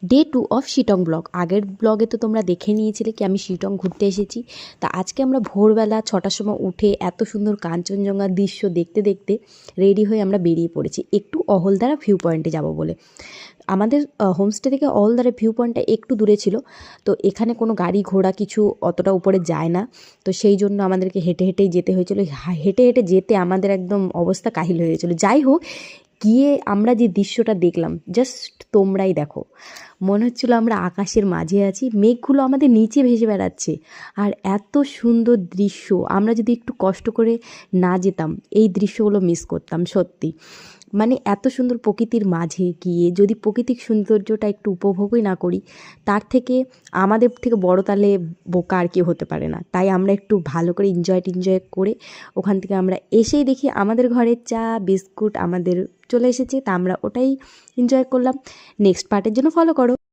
Day 2 of Sittong blog. আগের ব্লগে তো তোমরা দেখে নিয়েছিলে কি আমি শিটং ঘুরতে এসেছি। তা আজকে আমরা ভোরবেলা 6টার সময় উঠে এত সুন্দর কাঞ্চনজঙ্ঘার দৃশ্য দেখতে দেখতে রেডি হয়ে আমরা বেরিয়ে পড়েছি একটু অহলদারা ভিউ পয়েন্টে যাব বলে। আমাদের হোমস্টে থেকে অহলদারা ভিউ পয়েন্টটা একটু দূরে ছিল, তো এখানে কোনো গাড়ি ঘোড়া কিছু অতটা উপরে যায় না, তো সেই জন্য আমাদেরকে হেঁটে হেঁটেই যেতে হয়েছিল। হেঁটে হেঁটে যেতে আমাদের একদম অবস্থা কাহিল হয়ে গেছিলো। যাই হোক, গিয়ে আমরা যে দৃশ্যটা দেখলাম জাস্ট তোমরাই দেখো। মনে হচ্ছিলো আমরা আকাশের মাঝে আছি, মেঘগুলো আমাদের নিচে ভেসে বেড়াচ্ছে। আর এত সুন্দর দৃশ্য, আমরা যদি একটু কষ্ট করে না যেতাম এই দৃশ্যগুলো মিস করতাম সত্যি। মানে এত সুন্দর প্রকৃতির মাঝে গিয়ে যদি প্রকৃতিক সৌন্দর্যটা একটু উপভোগই না করি, তার থেকে আমাদের থেকে বড় তাহলে বোকা আর কেউ হতে পারে না। তাই আমরা একটু ভালো করে এনজয় করে ওখান থেকে আমরা এসেই দেখি আমাদের ঘরের চা বিস্কুট আমাদের চলে এসেছে, তা আমরা ওটাই এনজয় করলাম। নেক্সট পার্টের জন্য ফলো করো।